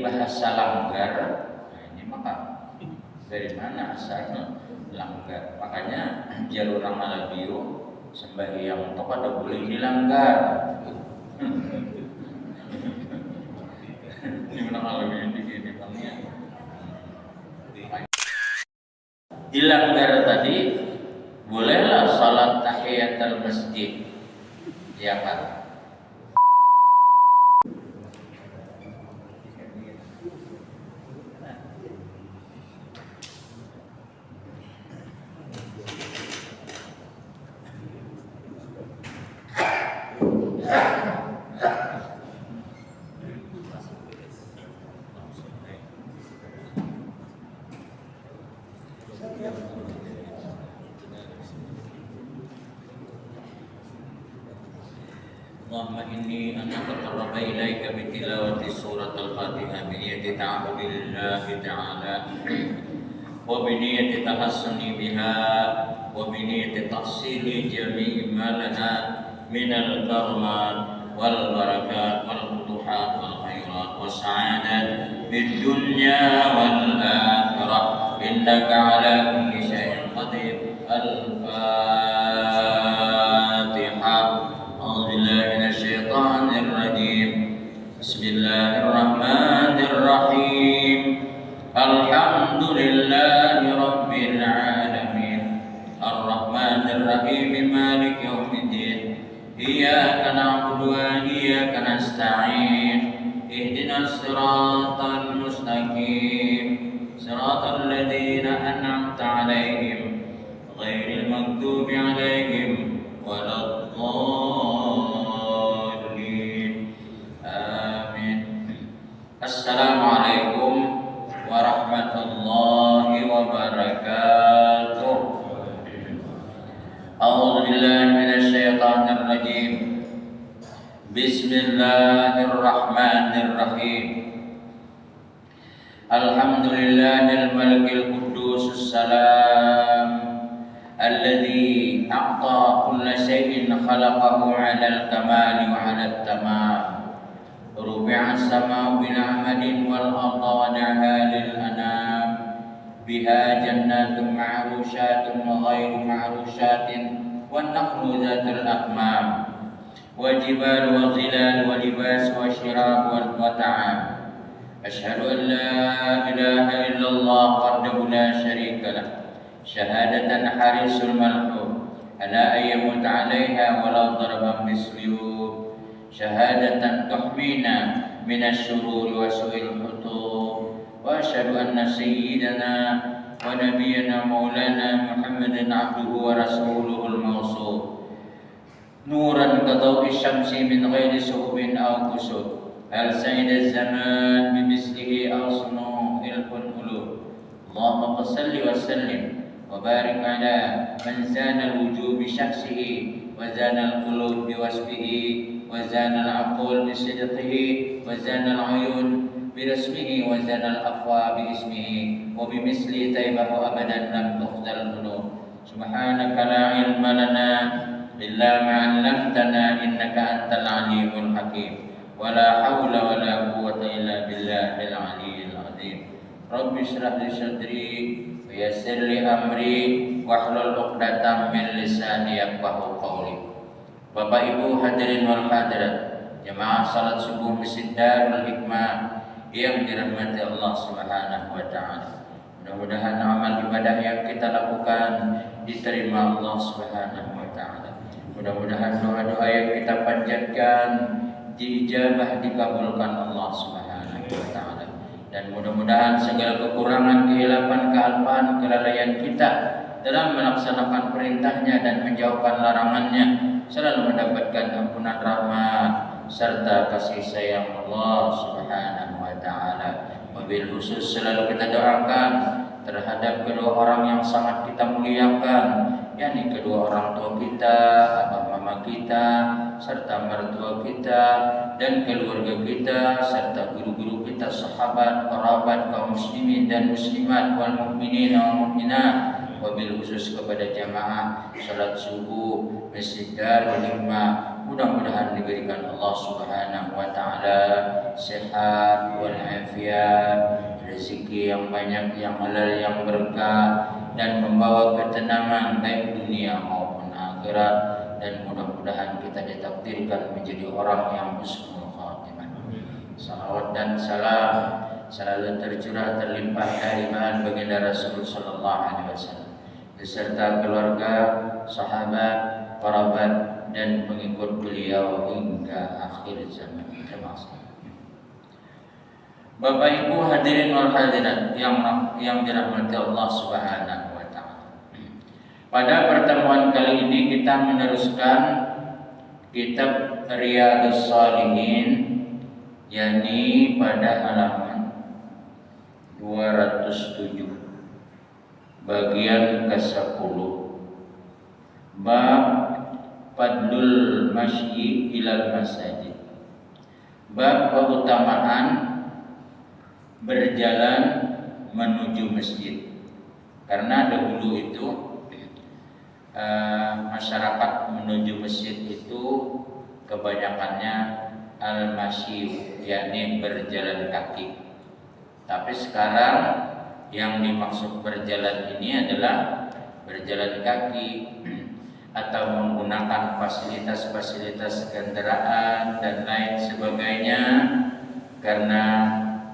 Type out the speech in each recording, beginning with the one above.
Jadi bahasa langgar, nah ini maka dari mana asalnya langgar? Makanya jalur orang Malabio sembahyang toh ada boleh dilanggar. Ini orang Malabio ini bangnya. Dilanggar tadi bolehlah salat tahiyatul masjid, ya kan? Allahumma inni anataqarraba ilaika bitilawati suratul Fatihah biniyati ta'budillahi ta'ala wa biniyati tahassuni biha wa biniyati tahsili jami'i ma lana minal karamat wal barakat wal futuhat wal khairat was sa'adat fid dunya wal akhirah innaka ala kulli syai'in qadir. Al-Fatihah. Bismillahirrahmanirrahim. Alhamdulillahi rabbil alamin. Arrahmanirrahim. Maliki yaumiddin. Iyyaka na'budu wa iyyaka nasta'in. Ihdinas siratal mustaqim. Siratal ladzina an'amta 'alaihim ghairil maghdubi 'alaihim waladdallin. Amin. Assalamualaikum warahmatullahi wabarakatuh. A'udzu billahi minasy syaithanir rajim. Bismillahirrahmanirrahim. Alhamdulillahil malikil quddusus salam alladzi a'ta kulla syai'in khalaqahu 'alal kamali wa 'alat tamam. Rubi'a as-sama'u bil 'amadin wal arda wada'aha lil anam. Biha jannatun ma'rusyatun wa ghairu ma'rusyatin wan nakhlu dzatul akmam. Wa jibalu wa zilal wa libas wa syirab wa ta'am. Asyhadu an la ilaha illallah wahdahu la syarika lah. Syahadatan harisul malhum ala ayyamut 'alaiha walau darban bisliyub. Syahadatan tuhmina minasyururi wa su'il hutub. Wa asyhadu anna sayyidana wa nabiyyana maulana Muhammadan 'abduhu wa rasuluhul mawsuf. Nuran kadhawi syamsi min ghairi suhbin aw kusub. Al sayyid az-zaman bimislihi aw sunu'il qulub. Allahumma salli wa sallim وبارك على من زان الوجوه بشخصه وزان القلوب بوصفه وزان العقول بصدقه وزان العيون برسمه وزان الأفواه باسمه وبمثل طيبه أبدا لم تخزى القلوب. سبحانك لا علم لنا إلا ما علمتنا إنك أنت العليم الحكيم. ولا حول ولا قوة إلا بالله العلي العظيم. رب اشرح لي صدري ويسر لي أمري wahlul 'uqdatam min lisani yafqahu qawli. Bapak Ibu hadirin wal hadirat, jemaah salat subuh Masjid Darul Hikmah yang dirahmati Allah Subhanahu wa taala. Mudah-mudahan amal ibadah yang kita lakukan diterima Allah Subhanahu wa taala. Mudah-mudahan doa-doa yang kita panjatkan diijabah, dikabulkan Allah Subhanahu wa taala. Dan mudah-mudahan segala kekurangan, kehilapan, kealpaan, kelalaian kita dalam melaksanakan perintahnya dan menjauhkan larangannya selalu mendapatkan ampunan rahmat serta kasih sayang Allah Subhanahu wa taala. Wabil khusus selalu kita doakan terhadap kedua orang yang sangat kita muliakan, yakni kedua orang tua kita, abah mama kita, serta mertua kita dan keluarga kita, serta guru-guru kita, sahabat, kerabat, kaum muslimin dan muslimat, wal mukminin wal mukminat. Wabil khusus kepada jamaah salat subuh Masjid Darul Hikmah mudah-mudahan diberikan Allah Subhanahu wa taala sehat walafiat, rezeki yang banyak, yang halal, yang berkah, dan membawa ketenangan baik dunia maupun akhirat, dan mudah-mudahan kita ditakdirkan menjadi orang yang husnul khatimah. Salawat dan salam selalu tercurah terlimpah dari bahan baginda Rasul sallallahu alaihi wasallam beserta keluarga, sahabat, kerabat, dan pengikut beliau hingga akhir zaman. Terima kasih. Bapak Ibu hadirin wal hadirat yang dirahmati Allah Subhanahu wa taala. Pada pertemuan kali ini kita meneruskan kitab Riyadhus Shalihin, yakni pada halaman 207 bagian ke-10, bab Fadlul Masyi ilal Masajid, bab keutamaan berjalan menuju masjid. Karena dahulu itu masyarakat menuju masjid itu kebanyakannya al-masyi, yakni berjalan kaki. Tapi sekarang yang dimaksud berjalan ini adalah berjalan kaki atau menggunakan fasilitas-fasilitas kendaraan dan lain sebagainya, karena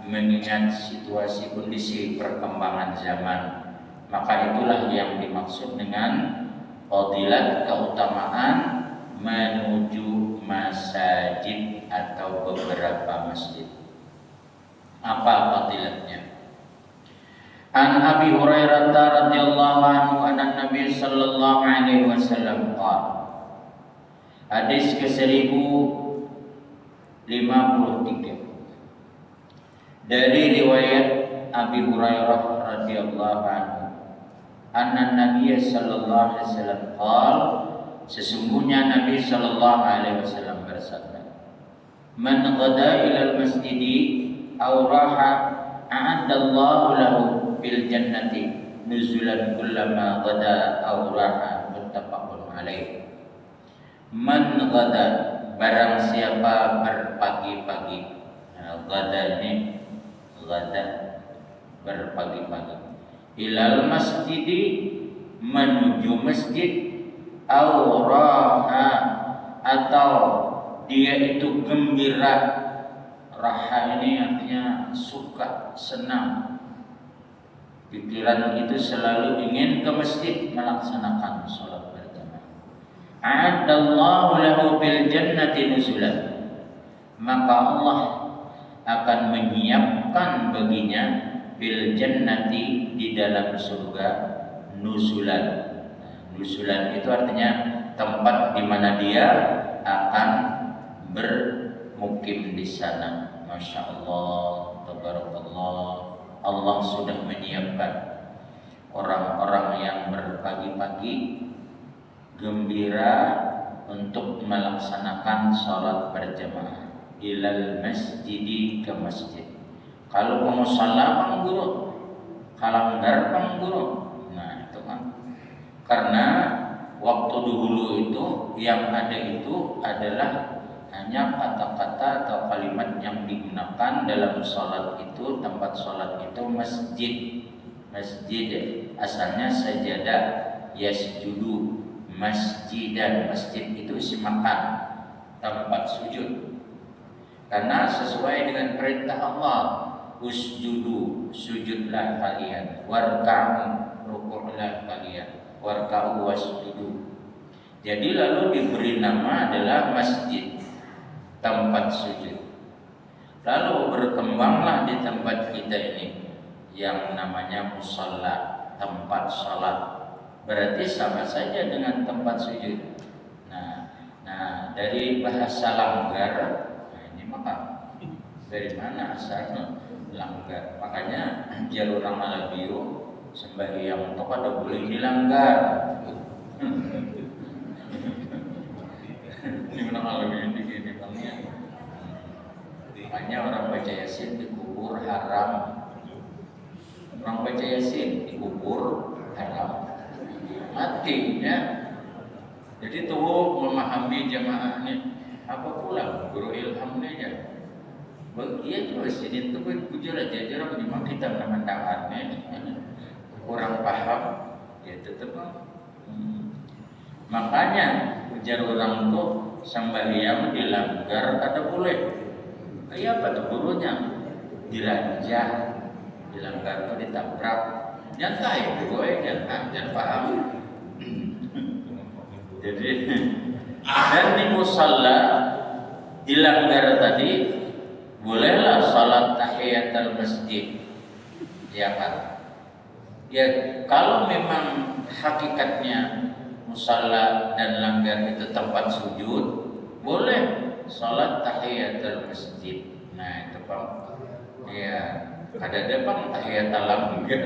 mengingat situasi kondisi perkembangan zaman. Maka itulah yang dimaksud dengan fadilat, keutamaan menuju masjid atau beberapa masjid. Apa fadilatnya? An Abi Hurairah radhiyallahu anhu anna Nabi sallallahu alaihi wasallam qala. Hadis ke-1053 dari riwayat Abi Hurairah radhiyallahu anhu anna Nabi sallallahu alaihi wasallam qala, sesungguhnya Nabi sallallahu alaihi wasallam bersabda, man ghada ilal masjidi aw raha a'addallahu lahu bil jannati nuzulan kullama ghada aw raha, muttafaqun alaih. Man ghada, barang siapa berpagi-pagi. Ghada ini ghada berpagi-pagi, ilal masjidi menuju masjid, aw raha atau dia itu gembira. Raha ini artinya suka, senang. Pikiran itu selalu ingin ke masjid melaksanakan sholat berjamaah. A'addallahu lahu bil jannati nuzulan, maka Allah akan menyiapkan baginya bil jannati, di dalam surga, nuzulan. Nuzulan itu artinya tempat di mana dia akan bermukim di sana. Masya Allah, tabarakallah. Allah sudah menyiapkan orang-orang yang berpagi-pagi gembira untuk melaksanakan sholat berjamaah. Ilal masjidi, ke masjid. Kalau ke musalla pangguru, kalanggar pangguru. Nah itu kan, karena waktu dahulu itu yang ada itu adalah hanya kata-kata atau kalimat yang digunakan dalam sholat itu, tempat sholat itu masjid. Masjid asalnya sajadah, yasjudu, masjidan. Masjid itu isi makan, tempat sujud. Karena sesuai dengan perintah Allah, usjudu, sujudlah kalian, warka'u, rukuklah kalian, warka'u wasjudu. Jadi lalu diberi nama adalah masjid, tempat sujud. Lalu berkembanglah di tempat kita ini yang namanya musalla, tempat salat. Berarti sama saja dengan tempat sujud. Nah, dari bahasa langgar, nah ini maka dari mana asalnya langgar? Makanya jalur Malabiu sembahyang itu pada boleh dilanggar. Ini mana Malabiu ini gini bangnya. Makanya orang baca Yasin dikubur haram. Orang baca Yasin dikubur haram. Mati ya. Jadi tuh memahami jamaah ini apa pula guru ilhamnya ya. Iya juga sini tuh bujur aja jarang memang kita memandangannya kurang paham ya tetap. Makanya ujar orang tuh sembahyang dilanggar ada boleh. Iya apa tuh gurunya diranjah, dilanggar tuh ditabrak. Jangan kayak gue jangan paham. Jadi dan di musalla dilanggar tadi bolehlah salat tahiyatul masjid, ya kan? Ya kalau memang hakikatnya musalla dan langgar itu tempat sujud, boleh salat tahiyatul masjid. Nah itu Bang, ya ada bang tahiyatul langgar.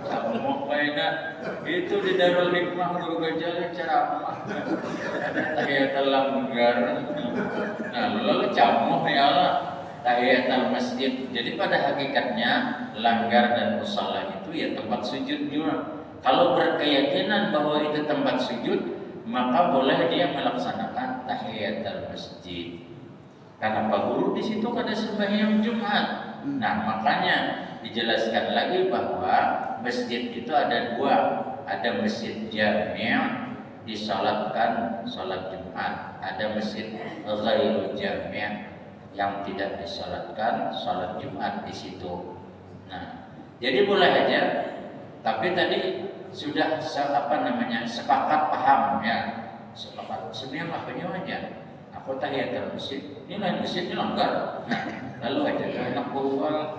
Kamu mau kayaknya itu di Darul Hikmah Guru Gajah ceramah tahiyatul langgar. Nah lalu camuh ya Allah tahiyatul masjid. Jadi pada hakikatnya langgar dan musalla itu ya tempat sujud juga. Kalau berkeyakinan bahwa itu tempat sujud, maka boleh dia melaksanakan tahiyatul masjid. Karena Pak Guru di situ ada sembahyang Jumat. Nah makanya dijelaskan lagi bahwa masjid itu ada dua, ada masjid jami' disalatkan salat Jumat, ada masjid ghairu jami' yang tidak disalatkan salat Jumat di situ. Nah jadi boleh aja, tapi tadi sudah sepakat paham ya, sepakat sebenarnya apanya aja. Aku tahiyatul masjid, ini lain masjid ini langgar. Nah, lalu aja anak buah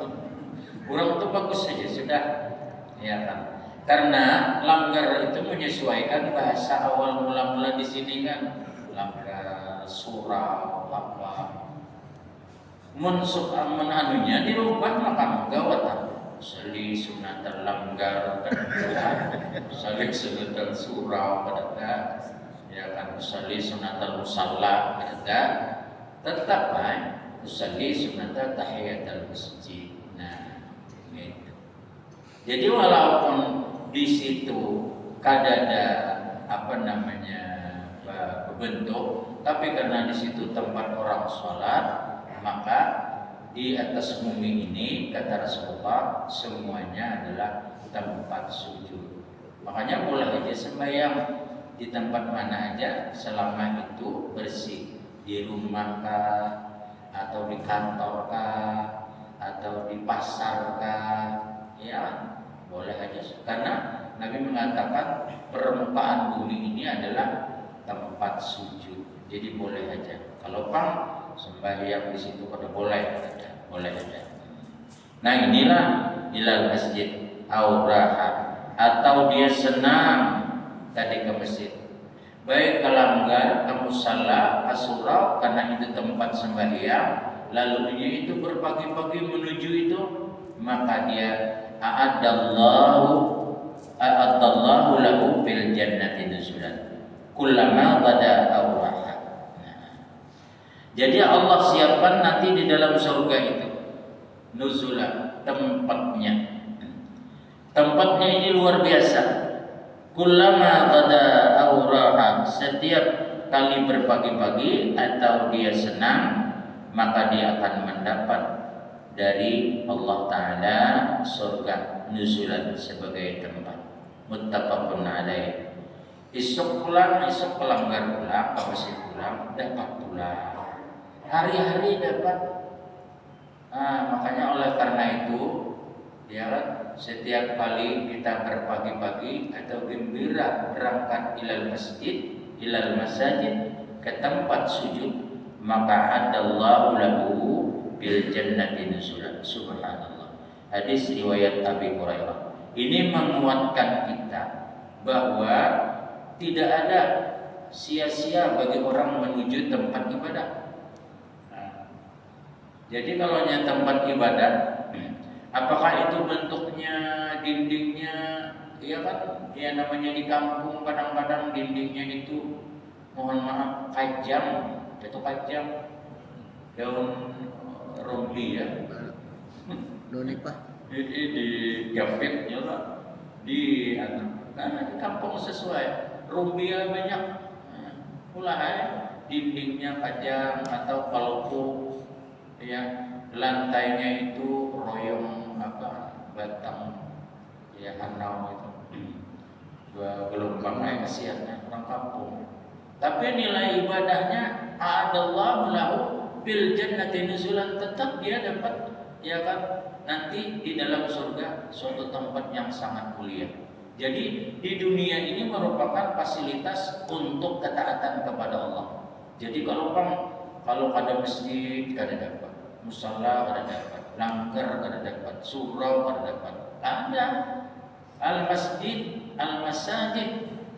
kurang itu bagus saja sudah, ya kan? Karena langgar itu menyesuaikan bahasa awal mula-mula di sini kan, langgar, surau, apa, menanunya dirubah maka gawat. Sali sunatul langgar, sali sunatul surau, ada. Ya kan usalli sunatul musalla ada tetap usalli sunatul tahiyatul masjid. Nah gitu. Jadi walaupun di situ kadada bentuk, tapi karena di situ tempat orang sholat, maka di atas bumi ini kata Rasulullah semuanya adalah tempat sujud. Makanya boleh aja sembahyang di tempat mana aja selama itu bersih, di rumah kah, atau di kantor kah, atau di pasar kah, ya boleh aja. Karena Nabi mengatakan permukaan bumi ini adalah tempat sujud, jadi boleh aja. Kalau sembahyang di situ pada boleh aja. Nah inilah ilal masjid auraha, atau dia senang tadi ke masjid, baik ke langgar, ke musalla, ke surau, karena itu tempat sembahyang, lalu dia itu berpagi-pagi menuju itu, maka dia a'addallahu lahu fil jannati nuzulan kullama ghada awraha. Jadi Allah siapkan nanti di dalam surga itu nuzulan, tempatnya. Tempatnya ini luar biasa. Kullama ghada awraha, setiap kali berpagi-pagi atau dia senang, maka dia akan mendapat dari Allah Ta'ala surga nuzulan sebagai tempat. Muttafaqun alaih. Esok pelanggar pulang, masih pulang, dapat pulang. Hari-hari dapat. Makanya oleh karena itu, ya kan, setiap kali kita berpagi-pagi atau gembira berangkat ilal masajid ke tempat sujud, maka adallahu lahu bil jannati nuzulan. Subhanallah. Hadis riwayat Abi Hurairah. Ini menguatkan kita bahwa tidak ada sia-sia bagi orang menuju tempat ibadah. Jadi kalau tempat ibadah, apakah itu bentuknya dindingnya, ya kan? Ya namanya di kampung kadang-kadang dindingnya itu, mohon maaf, kajang, daun rombi ya. Jadi di gapitnya lah, di kampung sesuai. rumbia banyak, ulah dindingnya kajang atau kalku, ya lantainya itu royong batang ya hanau itu dua gelombang kasihannya orang kampung. Tapi nilai ibadahnya adallahu lahu bil jannati nuzulan, tetap dia dapat ya kan nanti di dalam surga suatu tempat yang sangat mulia. Jadi di dunia ini merupakan fasilitas untuk ketaatan kepada Allah. Jadi kalau ada masjid kada dapat, musala kada dapat, langgar kada dapat, surau kada dapat. Ada al-masajid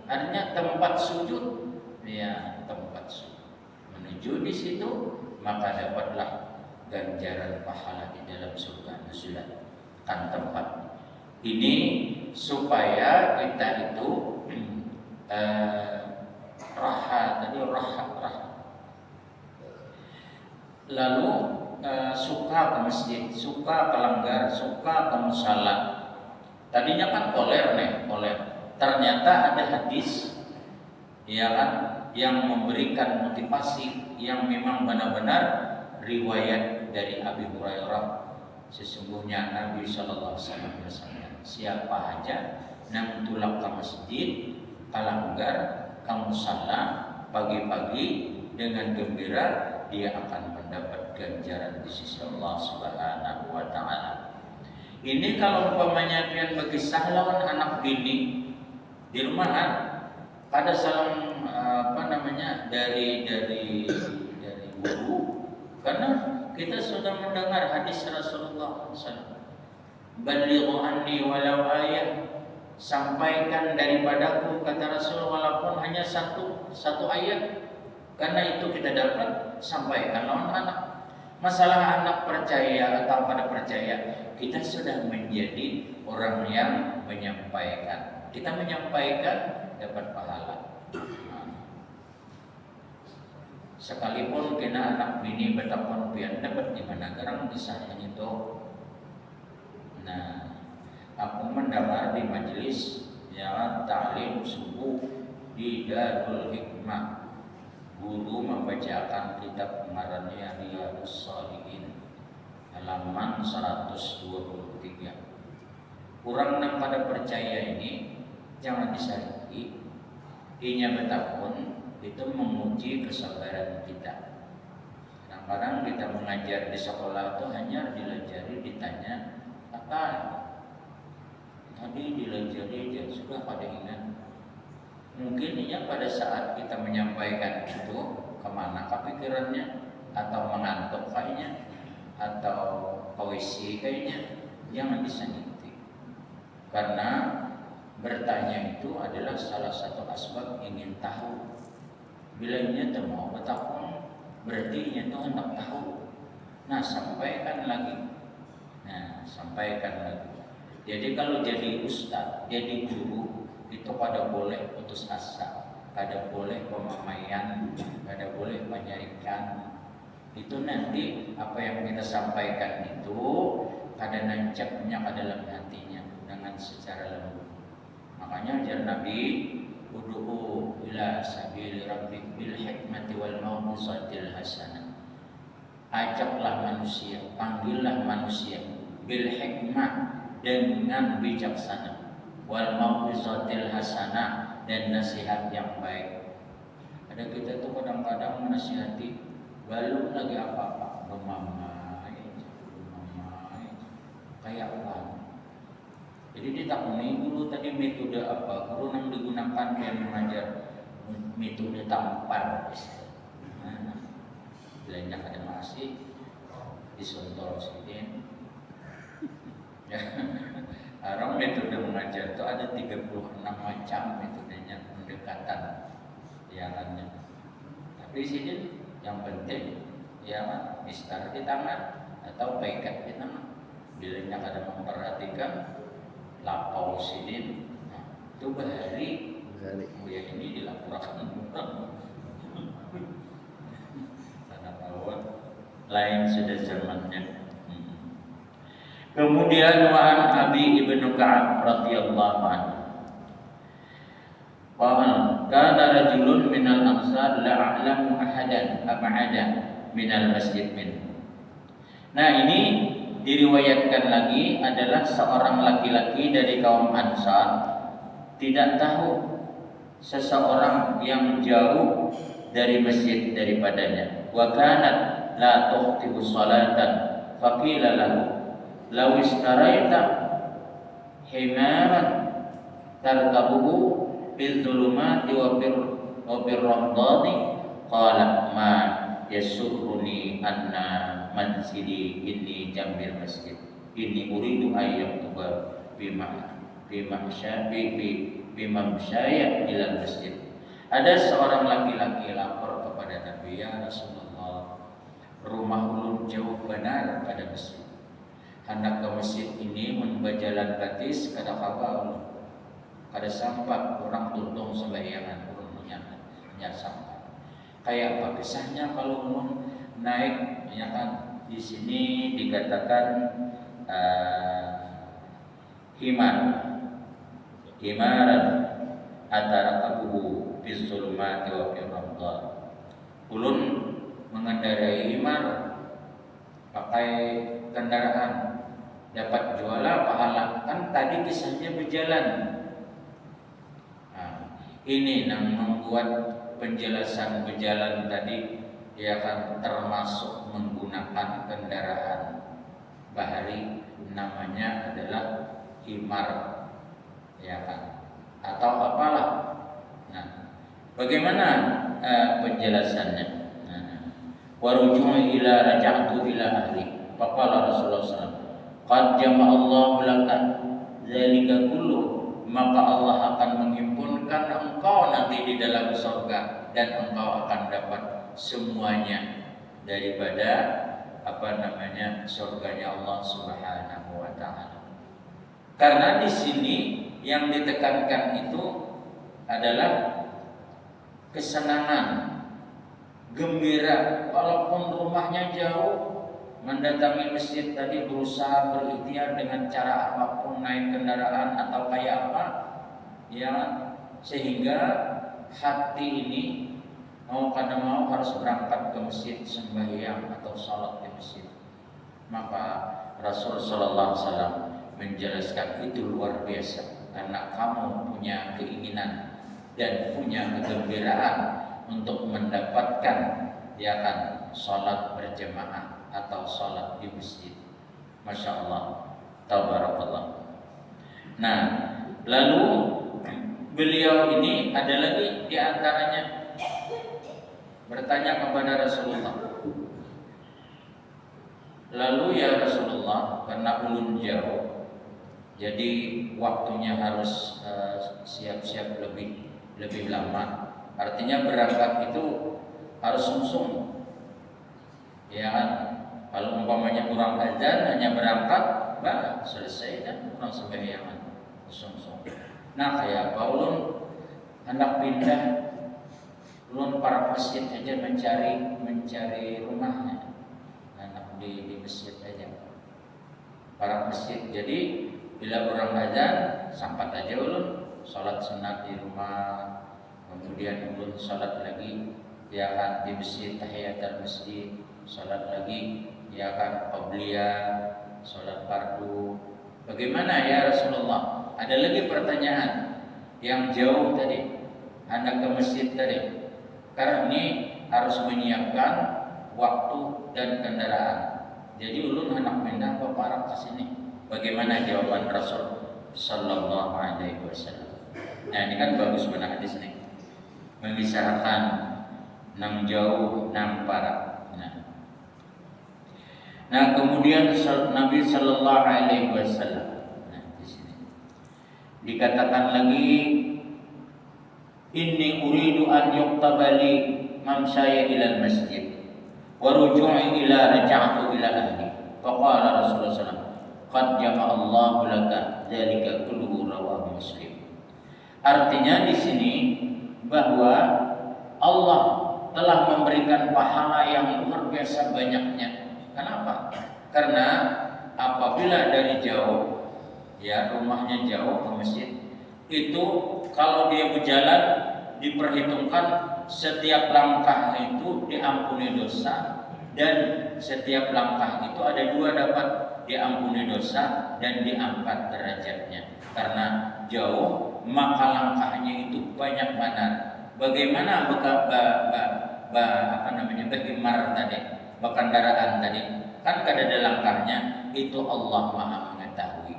artinya tempat sujud. Ya, tempat sujud. Menuju di situ maka dapatlah ganjaran pahala di dalam surga nuzulan, kan tempat. Ini supaya kita itu raha. Lalu suka ke masjid, suka ke langgar, suka ke musala. Tadinya kan koler. Ternyata ada hadis ya kan yang memberikan motivasi yang memang benar-benar riwayat dari Abi Hurairah. Sesungguhnya Nabi Shallallahu Alaihi Wasallam bersabda, siapa aja yang tulak ke masjid, ke langgar, ke musala pagi-pagi dengan gembira, dia akan mendapat ganjaran di sisi Allah Subhanahu Wa Taala. Ini kalau umpamanya pian berkisah lawan anak bini di rumahan, ada salam dari guru, karena kita sudah mendengar hadis Rasulullah SAW. Balighu anni walau ayat, sampaikan daripadaku kata Rasul walaupun hanya satu ayat. Karena itu kita dapat sampaikan lawan anak. Masalah anak percaya atau pada percaya, kita sudah menjadi orang yang menyampaikan. Kita menyampaikan dapat pahala. Sekalipun kena anak bini betapun pian dapat di mana garang kisahnya itu. Nah, aku mendengar di majelis ya ta'lim subuh di Darul Hikmah, guru membacakan kitab pengarangnya Riyadhus Shalihin halaman 123. Kurang nang pada percaya ini jangan disakiti. Inya betapun itu menguji kesabaran kita. Kadang-kadang kita mengajar di sekolah itu hanya dilajari ditanya apa tadi dilajari dan sudah pada ingat. Mungkin ya pada saat kita menyampaikan itu kemana kepikirannya, atau mengantuk kayaknya, atau puisi kayaknya, jangan disakiti. Karena bertanya itu adalah salah satu asbab ingin tahu. Bila nya mau betapun berarti nya itu hendak tahu. Nah, sampaikan lagi. Jadi kalau jadi ustaz, jadi guru itu pada boleh putus asa, kada boleh pemamaian, kada boleh penyaringan. Itu nanti apa yang kita sampaikan itu kada nancapnya ke dalam hatinya dengan secara lembut. Makanya ajar Nabi, ud'u ila sabili rabbik bil hikmati wal mau'izatil hasanah. Ajaklah manusia, panggillah manusia bil hikmah, dengan bijaksana, wal mau'izatil hasanah, dan nasihat yang baik. Ada kita tuh kadang-kadang menasihati belum lagi apa-apa, memamai kayak apa. Jadi dia tak mengenai guru tadi metode apa, guru yang digunakan yang mengajar metode tampar. Belanja ada masih disontol sedikit. Ya, orang metode mengajar itu ada 36 macam metodenya pendekatan jalannya. Tapi di sini yang penting ya mistar di tangan atau pekat di tangan. Bila ada memperhatikan lapau sini, itu bahari ya ini dilaporkan karena tahun lain sudah zamannya. Kemudian wa'an Abi ibnu Ka'ab radhiyallahu anhu qala kana rajulun minal ansar la'alamu ahadan ab'ada minal masjid min. Nah, ini diriwayatkan lagi adalah seorang laki-laki dari kaum Ansar tidak tahu seseorang yang jauh dari masjid daripadanya. Wa kanat la tukhtibu salatan faqila lahu law istaraita himaran tarkabuhu bil zulumati wa bir ramdani qala ma yasurruni anna manzili inni jambil masjid inni uridu ayyam tuba bimamsyaya ilal masjid. Ada seorang laki-laki lapor kepada Nabi, ya Rasulullah, rumah ulun jauh benar pada masjid. Hendak ke masjid ini membajalan gratis kada kabar, kada sampai orang tuntung sembayangan ulunnya hanya sampai. Kayak apa kisahnya kalau ulun naik, ya kan? Di sini dikatakan himaran antara kabuhu bisulmati wa firramdad. Ulun mengendarai himar, pakai kendaraan, dapat juala pahala. Kan tadi kisahnya berjalan. Nah, ini yang membuat penjelasan berjalan tadi, ya kan, termasuk menggunakan kendaraan bahari, namanya adalah himar, ya kan, atau apalah. Nah, bagaimana penjelasannya? Waruju'i ila raja'tu ila ahli. Faqala Rasulullah SAW, qad jama'allahu laka zalika kullu, maka Allah akan menghimpunkan engkau nanti di dalam surga dan engkau akan dapat semuanya daripada surganya Allah Subhanahu wa taala. Karena di sini yang ditekankan itu adalah kesenangan, gembira, walaupun rumahnya jauh, mendatangi masjid tadi berusaha berikhtiar dengan cara apapun, naik kendaraan atau kayak apa, ya, sehingga hati ini mau kada mau harus berangkat ke masjid sembahyang atau salat di masjid. Maka Rasul Sallallahu Alaihi Wasallam menjelaskan itu luar biasa, karena kamu punya keinginan dan punya kegembiraan untuk mendapatkan, ya kan, salat berjamaah atau salat di masjid. Masya Allah, tabarakallah. Nah, lalu beliau ini ada lagi di antaranya bertanya kepada Rasulullah, lalu ya Rasulullah, karena ulun jauh, jadi waktunya harus siap-siap lebih lama. Artinya berangkat itu harus sungsung, ya kan? Kalau umpamanya kurang azan hanya berangkat, selesai dan kurang sembahyangan sungsung. Nah, kayak apa ulun hendak pindah, ulun para masjid aja mencari rumahnya, anak di masjid aja, para masjid. Jadi bila orang azan sampai aja ulun salat sunat di rumah, kemudian ulun salat lagi, ya kan, di masjid tahiyatul masjid, salat lagi, ya kan, qabliyah, salat fardu. Bagaimana ya Rasulullah? Ada lagi pertanyaan yang jauh tadi, hendak ke masjid tadi. Karena ini harus menyiapkan waktu dan kendaraan. Jadi ulun hendak pindah ke parang ke sini. Bagaimana jawaban Rasul Sallallahu Alaihi Wasallam? Nah, ini kan bagus benar hadis nih, memisahkan nang jauh nang parang. Nah, kemudian Nabi Sallallahu Alaihi Wasallam, nah, di sini dikatakan lagi, inni uridu an yuktabali mamsaya ilal masjid wa ruju'i ila raja'tu ila ahli. Faqala Rasulullah SAW, qad jama'allahu laka dzalika kulluhu, rawahu Muslim. Artinya di sini bahwa Allah telah memberikan pahala yang luar biasa banyaknya. Kenapa? Karena apabila dari jauh, ya, rumahnya jauh ke masjid, itu kalau dia berjalan diperhitungkan setiap langkah itu diampuni dosa, dan setiap langkah itu ada dua, dapat diampuni dosa dan diangkat derajatnya. Karena jauh maka langkahnya itu banyak mana. Bagaimana bekimar tadi, berkendaraan tadi, kan ada langkahnya, itu Allah Maha mengetahui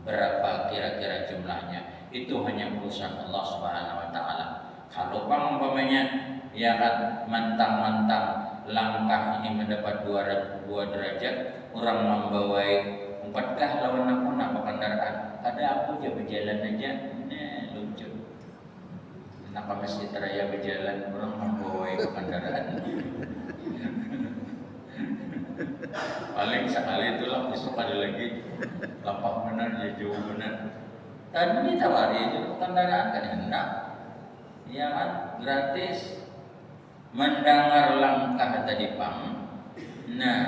berapa kira-kira jumlahnya. Itu hanya urusan Allah Subhanahu wa taala. Kalau umpamanya ya kan mantang-mantang langkah ini mendapat dua derajat, orang membawai 4kah lawan aku nak berkendaraan, ada aku aja berjalan aja, lucu. Kenapa masjid raya berjalan, orang membawai berkendaraan. Paling sekali itulah, besok ada lagi lapak benar, ya jauh benar. Tadi ditawari itu kendaraan kan enak, ya kan, gratis. Mendengar langkah tadi pam. Nah,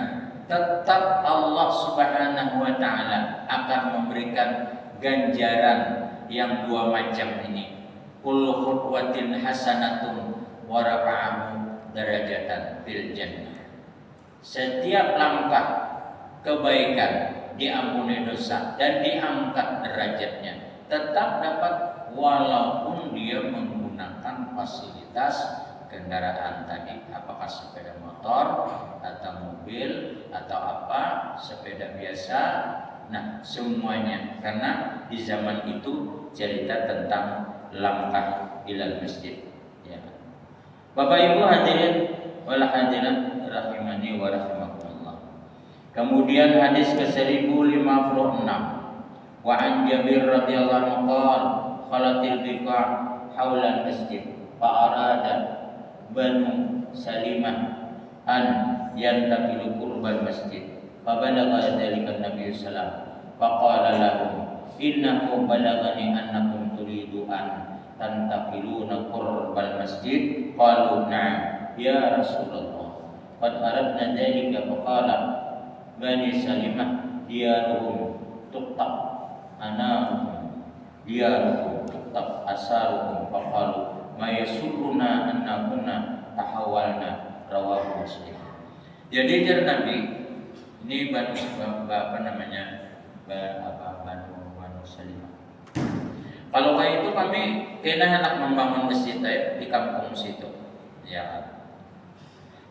tetap Allah Subhanahu wa taala akan memberikan ganjaran yang dua macam ini. Kullu khutwatin hasanatun wa rafa'ahu darajatan fil jannah. Setiap langkah kebaikan diampuni dosa dan diangkat derajatnya. Tetap dapat walaupun dia menggunakan fasilitas kendaraan tadi, apakah sepeda motor atau mobil atau apa, sepeda biasa. Nah, semuanya karena di zaman itu cerita tentang langkah ilal masjid ya. Bapak Ibu hadirin wal hadirat rahimani wa rahimakumullah. Kemudian hadis ke-1056, wa an Jabir radhiyallahu anhu qala khalatil biqa' haula masjid fa arada Banu Salimah an yantakilu qurbal masjid fa balagha dzalika Nabi sallallahu fa qala lahum innahu balagani annakum turidu an tantakiluna qurbal masjid qalu na'am ya Rasulullah qad aradna dzalika fa qala Bani Salimah diyaruhum tuqta anahum diyaruhum tuqta asaruhum fa qalu ma yasurruna anna kunna tahawalna rawahu Muslim. Jadi jar Nabi ini Banu Salimah. Kalau kayak itu kami kena hendak membangun masjid di kampung situ. Ya.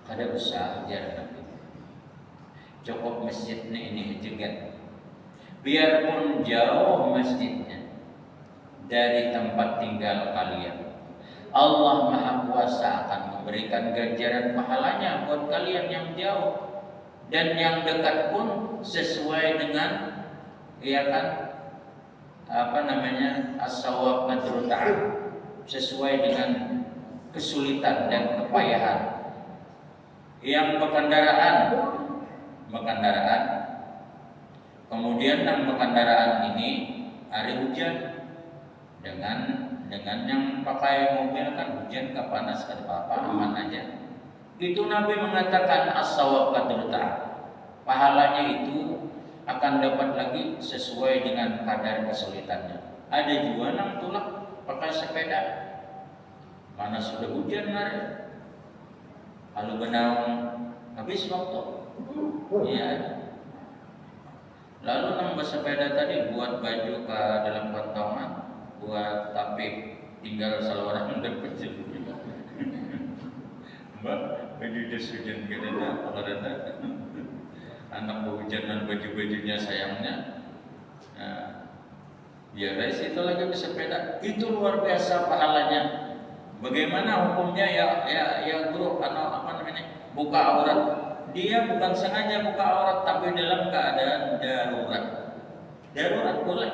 Kada usah jar Nabi. Cukup masjid ini jegat. Biarpun jauh masjidnya dari tempat tinggal kalian, Allah Maha Kuasa akan memberikan ganjaran pahalanya buat kalian yang jauh, dan yang dekat pun sesuai dengan ya kan as-sawab madruta'an, sesuai dengan kesulitan dan kepayahan. Yang berkendaraan kemudian yang berkendaraan ini hari hujan, dengan yang pakai mobil kan hujan ke panas ke apa aman aja. Itu Nabi mengatakan as-sawab kadruta, pahalanya itu akan dapat lagi sesuai dengan kadar kesulitannya. Ada juga yang tulak pakai sepeda, mana sudah hujan hari, lalu benaung habis waktu, ya. Lalu nambah sepeda tadi buat baju ke dalam kantongan, buat tapi tinggal seorang dan kecil. Mbak, baju jas hujan kita ada anak kehujanan baju-bajunya sayangnya. Nah, ya guys, itu lagi bersepeda, itu luar biasa pahalanya. Bagaimana hukumnya ya guru buka aurat? Dia bukan sengaja buka aurat tapi dalam keadaan darurat. Darurat boleh.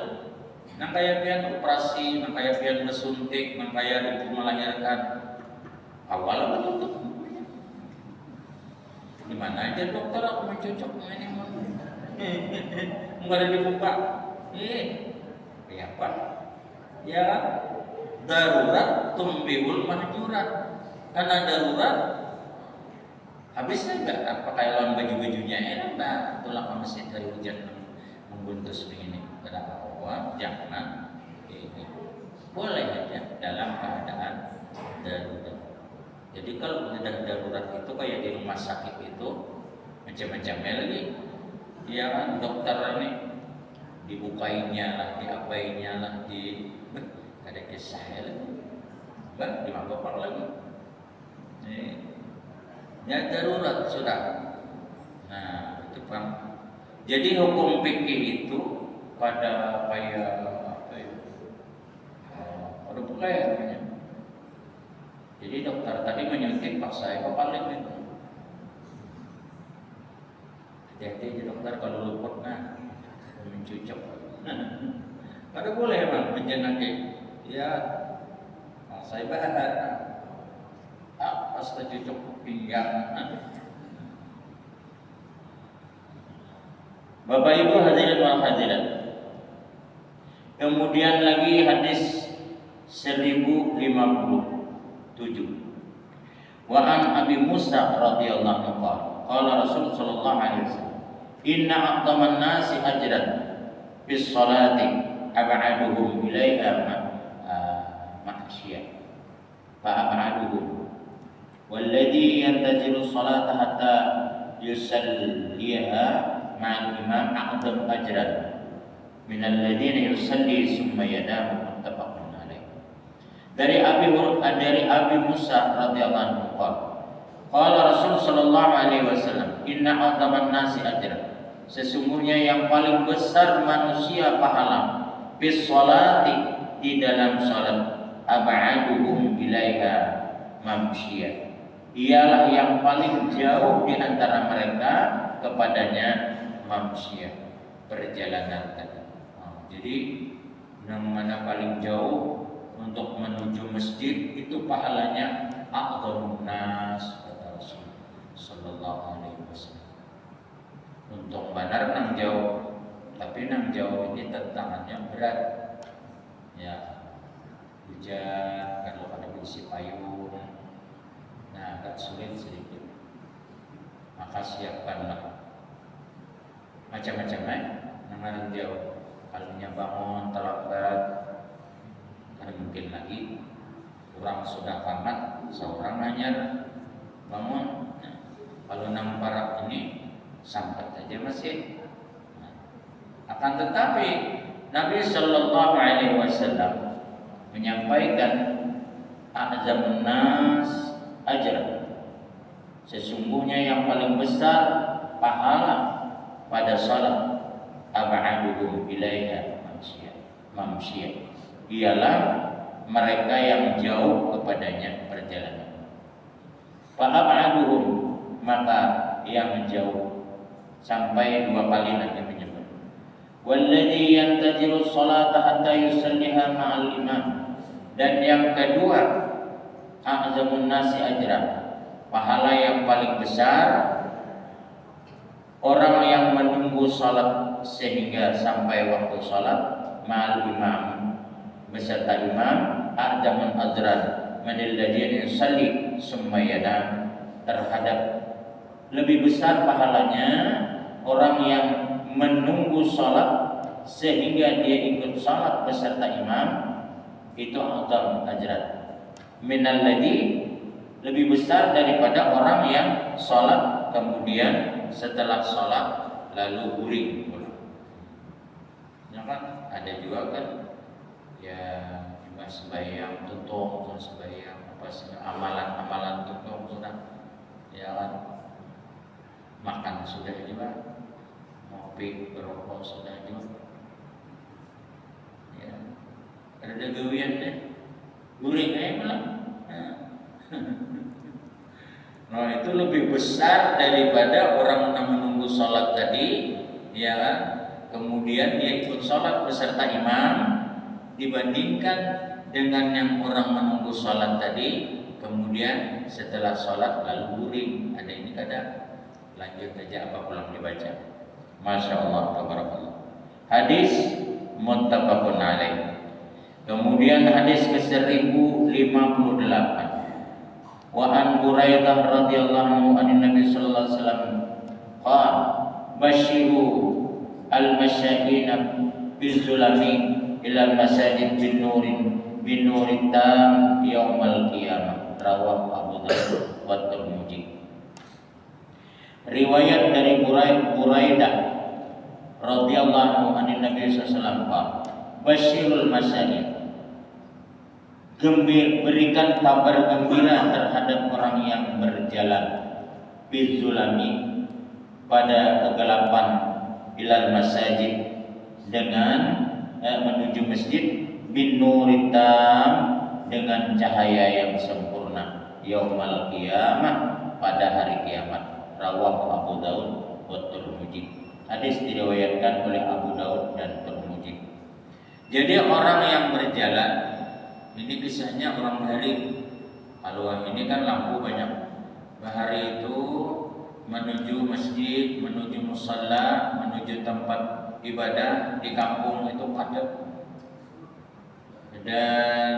Nang kaya pian operasi, nang kaya pian bersuntik, nang kaya itu melahirkan. Awal betul. Di mana aja dokter aku mencocok ini mau. Enggak ada dibuka. Ya apa? Ya darurat tumbihul mahjurat. Karena darurat habisnya enggak pakai lawan baju-bajunya enggak tulang masih dari hujan membuntus begini. Kenapa? Jangan ini boleh aja dalam keadaan darurat. Jadi kalau sudah darurat itu kayak di rumah sakit itu macam-macamnya lagi. Ya kan, dokter ini dibukainnya lah, diapainnya lah, ada kisah lagi. Di apa lagi? Ya darurat sudah. Nah, itu Bang. Jadi hukum fikih itu pada kayak apa ya? Ada pula ya namanya. Jadi dokter tadi menyuntik pak saya paling itu. Hati-hati aja dokter kalau luput mencucuk. Ada boleh Bang menjenaki. Ya, saya bahas. Pas cucuk pinggang. Bapak Ibu hadirin wal hadirat. Kemudian lagi hadis 1057. Wa an Abi Musa radhiyallahu anhu qala Rasul sallallahu alaihi wasallam inna a'dhaman nasi ajran bis salati ab'aduhum ilaiha ma'siyah fa ab'aduhum walladhi yantaziru salata hatta yusalliha ma'al imam a'dham ajran min alladhina yusalli summa yanamu muttafaqun alaih. Dari Abi Musa radhiyallahu anhu qala Rasul sallallahu alaihi wasallam inna a'dhaman nasi ajran, sesungguhnya yang paling besar manusia pahala bis sholati di dalam salat ab'aduhum ilaiha mamsyiyah, ialah yang paling jauh di antara mereka kepadanya mamsyiyah, perjalanan tadi. Jadi yang mana paling jauh untuk menuju masjid itu pahalanya a'dhamun nas kata Rasul sallallahu alaihi wasallam. Untuk benar nang jauh, tapi nang jauh ini tantangannya berat. Ya, hujan kalau ada isi payung, agak sulit sedikit. Maka siapkanlah macam-macam nang jauh. Kalau bangun terlambat, ada mungkin lagi kurang sudah kamat seorang hanya bangun. Kalau nang parak ini sampai saja masih. Akan tetapi Nabi Sallallahu Alaihi Wasallam menyampaikan a'zamun nas ajran, sesungguhnya yang paling besar pahala pada salat ab'aduhum ilaiha mamsyiyah, ialah mereka yang jauh kepadanya perjalanan. Fa ab'aduhum, maka yang jauh, sampai dua kali lagi menyebut. Walladzi yantajiru sholata hatta yusalliha ma'al imam, dan yang kedua a'zamun nasi ajran, pahala yang paling besar orang yang menunggu salat sehingga sampai waktu salat ma'al imam, beserta imam, a'zamun ajran manil ladzi yusalli summa yanam, terhadap lebih besar pahalanya orang yang menunggu salat sehingga dia ikut salat beserta imam, itu a'zam ajran minal ladzi, lebih besar daripada orang yang salat kemudian setelah salat lalu guring. Ya kan ada juga kan ya cuma sembahyang tutup, sembahyang amalan tutup sudah, ya kan makan sudah juga, ngopi berokok sudah juga, ya ada gawian deh guring malah. Nah itu lebih besar daripada orang yang menunggu sholat tadi, ya kan? Kemudian dia ikut sholat beserta imam, dibandingkan dengan yang orang menunggu sholat tadi, kemudian setelah sholat lalu guring. Ada ini kadang lanjut aja apa pulang dibaca. Masya Allah, tabarakallah. Hadis muttafaqun alaih. Kemudian hadis ke-1058. Wa an Buraidah radhiyallahu anhu an Nabi sallallahu alaihi wasallam qala basyiru al-masyayina bizulami ila al-masajid bin nurin tam yaumal qiyamah. rawahu Abu Dawud wa Tirmidzi. Riwayat dari Buraidah radhiyallahu anhu Nabi sallallahu alaihi wasallam, basyirul masajid, berikan kabar gembira terhadap orang yang berjalan bizulami pada kegelapan, ilal masajid dengan menuju masjid, bin nuritam dengan cahaya yang sempurna, yaumal qiyamah pada hari kiamat. Rawahu Abu Daud wa Tirmidzi. Hadis diriwayatkan oleh Abu Daud dan Tirmidzi. Jadi orang yang berjalan, ini kisahnya orang Bahari. Kalau ini kan lampu banyak. Bahari itu menuju masjid, menuju musalla, menuju tempat ibadah di kampung itu padat. Dan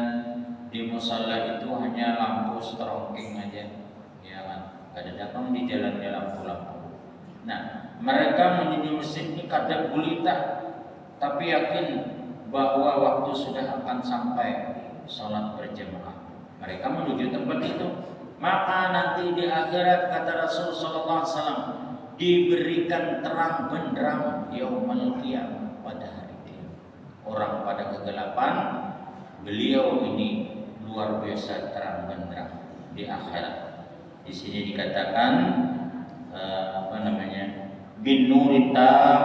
di musalla itu hanya lampu strongking aja, ya kan? Kadang-kadang di jalannya lampu-lampu. Nah, mereka menuju masjid ini kadang gulita, tapi yakin bahwa waktu sudah akan sampai sholat berjamaah. Mereka menuju tempat itu. Maka nanti di akhirat, kata Rasul sallallahu alaihi wasallam, diberikan terang benderang yaumul qiyamah pada hari kiamat. Orang pada kegelapan, beliau ini luar biasa terang benderang di akhirat. Di sini dikatakan bin nuritam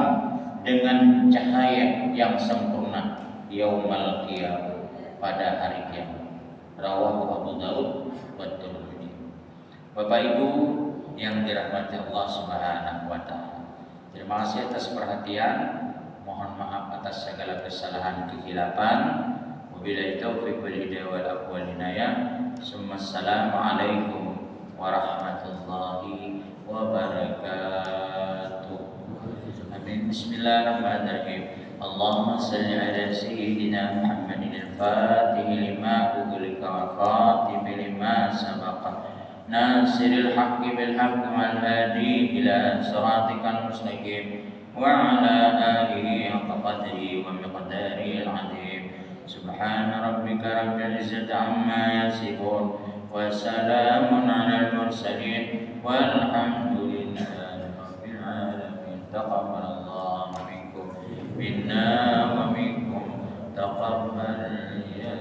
dengan cahaya yang sempurna, yaumal qiyamah pada hari kiamat. Rawahu Abu Daud wa Tirmidzi. Bapak Ibu yang dirahmati Allah Subhanahu wa taala, terima kasih atas perhatian. Mohon maaf atas segala kesalahan kehilapan. Wabillahi taufiq wal hidayah wal afwa wal inayah. Assalamualaikum warahmatullahi wabarakatuh. Amin. Bismillahirrahmanirrahim. Allahumma salli ala sayyidina Muhammadin al-Fatih lima ughliqa wal khatim lima sabaqa nasiril haqqi bil haqqi wal hadi ila siratikal mustaqim wa ala alihi haqqa qadri wa miqdarihi al-azim. Subhana rabbika rabbil izzati amma yasifun wa salamun alal mursalin walhamdulillahi rabbil alamin. Taqabbalallahu minkum minna wa minkum taqabbal ya